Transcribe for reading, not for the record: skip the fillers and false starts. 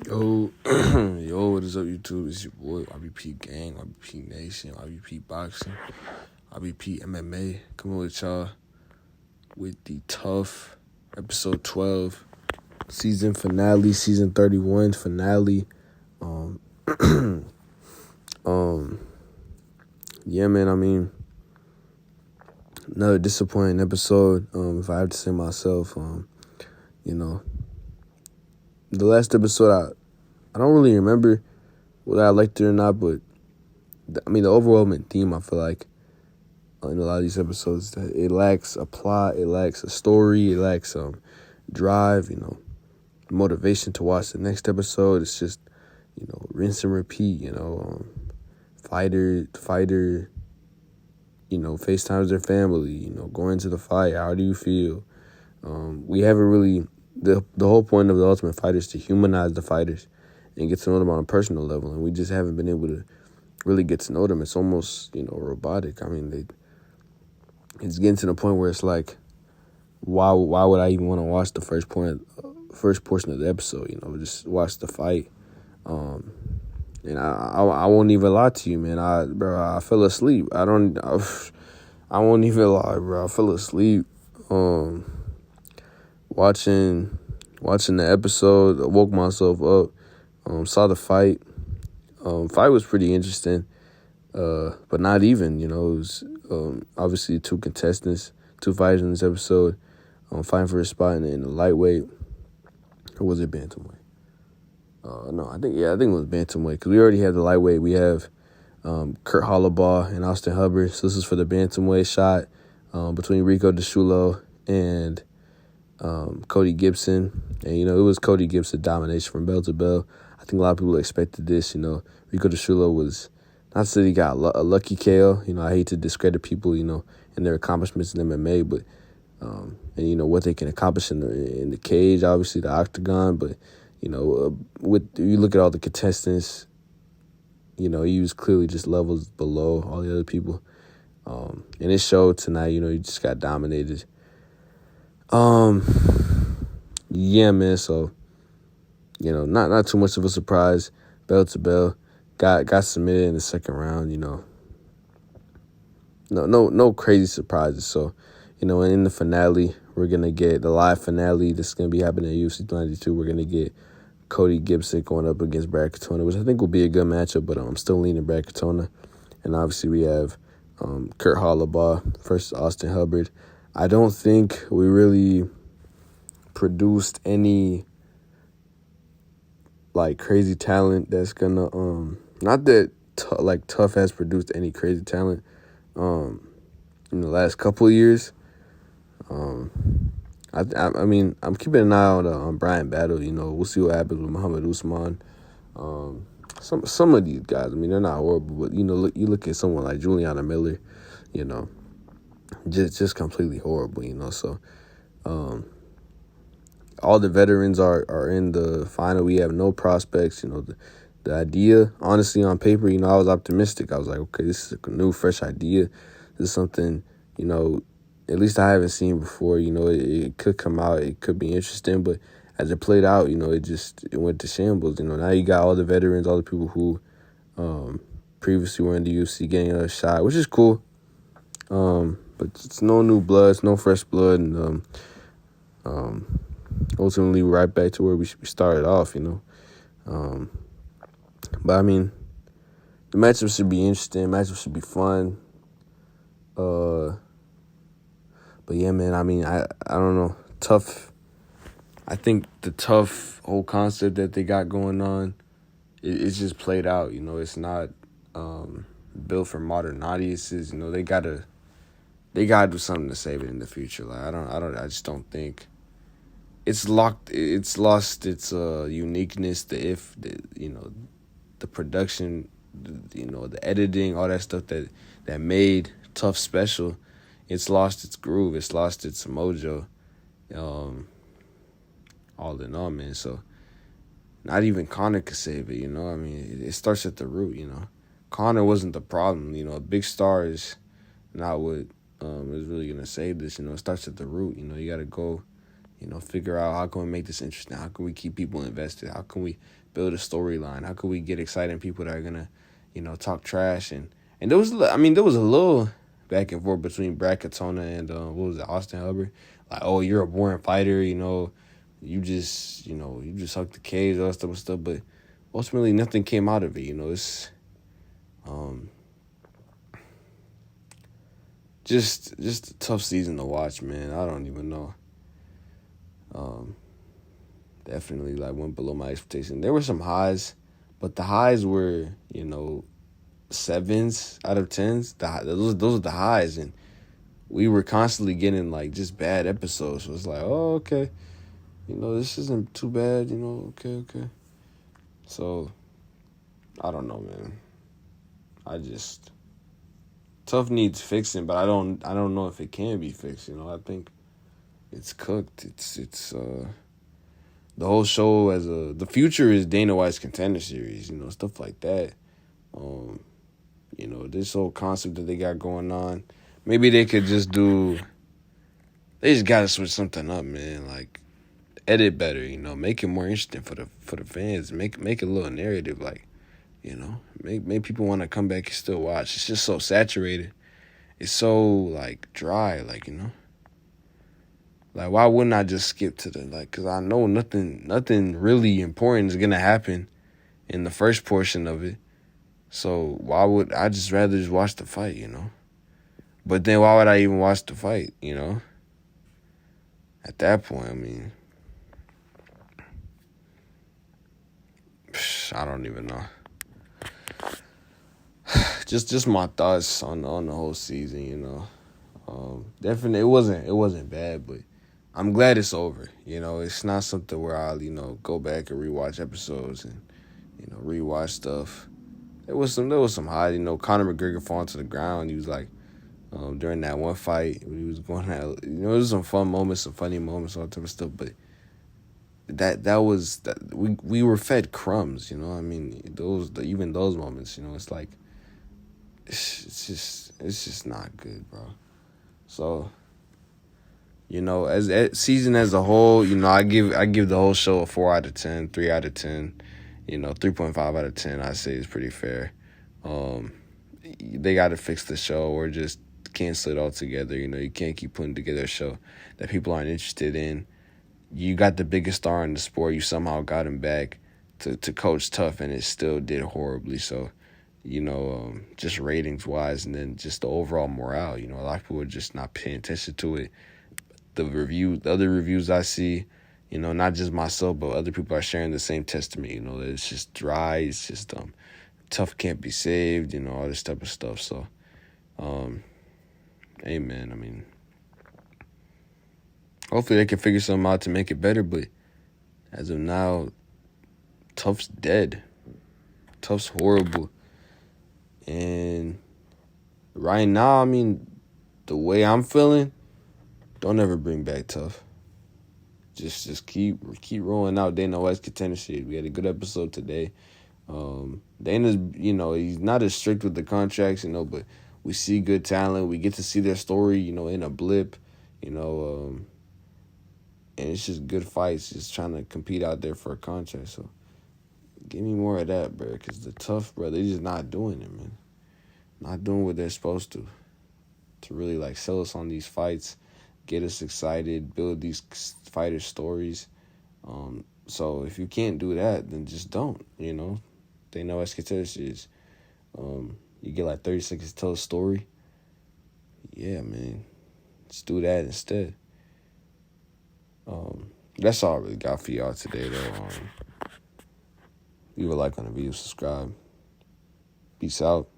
Yo, yo, what is up, YouTube? It's your boy, YBP Gang, YBP Nation, YBP Boxing, YBP MMA. Coming with y'all with the TUF, episode 12, season finale, season 31 finale. Yeah, man, I mean, another disappointing episode, if I have to say myself. The last episode, I don't really remember whether I liked it or not, but the overwhelming theme, I feel like, in a lot of these episodes, that it lacks a plot, it lacks a story, it lacks drive, motivation to watch the next episode. It's just, rinse and repeat, fighter, FaceTimes their family, going into the fight. How do you feel? We haven't really, the whole point of The Ultimate Fighter is to humanize the fighters and get to know them on a personal level, and we just haven't been able to really get to know them. It's almost, robotic. I mean, it's getting to the point where it's like, why would I even want to watch the first portion of the episode? Just watch the fight. And I won't even lie to you, man. I fell asleep. I won't even lie, bro. I fell asleep. Watching the episode, I woke myself up. Saw the fight. Fight was pretty interesting, but not even. It was obviously two contestants, two fighters in this episode, fighting for a spot in the lightweight. Or was it bantamweight? No, I think it was bantamweight, because we already had the lightweight. We have Kurt Hollabaugh and Austin Hubbard. So this is for the bantamweight shot between Rico DeShulo and Cody Gibson. And, it was Cody Gibson domination from bell to bell. I think a lot of people expected this. Rico DeShulo was, not to say he got a lucky KO. I hate to discredit people, and their accomplishments in MMA, but, and, what they can accomplish in the cage, obviously, the octagon. But, with you look at all the contestants, he was clearly just levels below all the other people. And it showed tonight, he just got dominated. Yeah, man, so, not too much of a surprise. Bell to bell. Got submitted in the second round, No crazy surprises. So, and in the finale, we're going to get the live finale that's going to be happening at UFC 292. We're going to get Cody Gibson going up against Brad Katona, which I think will be a good matchup, but I'm still leaning Brad Katona. And obviously we have Kurt Hollabaugh versus Austin Hubbard. I don't think we really produced any crazy talent that's gonna not that TUF has produced any crazy talent in the last couple of years. I mean, I'm keeping an eye on Brian Battle. We'll see what happens with Muhammad Usman. Some of these guys, I mean, they're not horrible, but you look at someone like Juliana Miller, just completely horrible. So all the veterans are in the final. We have no prospects. The idea, honestly, on paper, I was optimistic. I was like, okay, this is a new, fresh idea. This is something, at least I haven't seen before. It could come out. It could be interesting. But as it played out, it went to shambles. Now you got all the veterans, all the people who previously were in the UFC getting another shot, which is cool. But it's no new blood. It's no fresh blood. And ultimately, we're right back to where we started off, But, I mean, the matchup should be interesting. Matchup should be fun. But, yeah, man, I mean, I don't know. TUF. I think the TUF whole concept that they got going on, it's just played out. It's not built for modern audiences. They gotta do something to save it in the future. I just don't think it's lost its uniqueness. The production, the editing, all that stuff that made TUF special. It's lost its groove. It's lost its mojo. All in all, man. So not even Conor could save it. I mean, it starts at the root. Conor wasn't the problem. A big star is not what is really gonna save this. It starts at the root. You gotta go figure out how can we make this interesting? How can we keep people invested? How can we build a storyline? How can we get exciting people that are gonna, talk trash? And there was a little back and forth between Brad Katona and what was it, Austin Hubbard? Like, oh, you're a boring fighter, you just huck the cage, all that stuff and stuff. But ultimately, nothing came out of it. It's just a tough season to watch, man. I don't even know. Definitely went below my expectation. There were some highs, but the highs were 7s out of 10s. Those are the highs, and we were constantly getting just bad episodes. So it's like, oh, okay, this isn't too bad. Okay. So I don't know, man. TUF needs fixing, but I don't know if it can be fixed. I think it's cooked. It's the whole show the future is Dana White's Contender Series, stuff like that. This whole concept that they got going on, maybe they could just they just gotta switch something up, man. Edit better, make it more interesting for the fans. Make it a little narrative, make people want to come back and still watch. It's just so saturated. It's so dry, why wouldn't I just skip to because I know nothing really important is going to happen in the first portion of it. So why would I just rather just watch the fight, But then why would I even watch the fight, At that point, I don't even know. Just my thoughts on the whole season, Definitely, it wasn't bad, but I'm glad it's over. It's not something where I'll, go back and rewatch episodes and, rewatch stuff. There was some high, Conor McGregor falling to the ground. He was during that one fight, he was going at, it was some fun moments, some funny moments, all that type of stuff. But we were fed crumbs, even those moments, it's just not good, bro. So, as season as a whole, I give the whole show a 4 out of 10, 3 out of 10, 3.5 out of 10. I say is pretty fair. They got to fix the show or just cancel it altogether. You can't keep putting together a show that people aren't interested in. You got the biggest star in the sport. You somehow got him back to coach TUF, and it still did horribly. So, just ratings wise, and then just the overall morale. A lot of people are just not paying attention to it. The other reviews I see, not just myself, but other people are sharing the same testament. That it's just dry. It's just TUF can't be saved. All this type of stuff. So, amen. Hopefully they can figure something out to make it better. But as of now, TUF's dead. TUF's horrible. And right now, the way I'm feeling, don't ever bring back TUF. Just keep rolling out Dana White's Contender Series. We had a good episode today. Dana's, he's not as strict with the contracts, but we see good talent. We get to see their story, in a blip, and it's just good fights, just trying to compete out there for a contract. So give me more of that, bro, because the TUF, bro, they just not doing it, man. Not doing what they're supposed to really sell us on these fights, get us excited, build these fighters' stories. So if you can't do that, then just don't. They know as Contender Series. You get 30 seconds to tell a story. Yeah, man, let's do that instead. That's all I really got for y'all today, though. Leave a like on the video, subscribe. Peace out.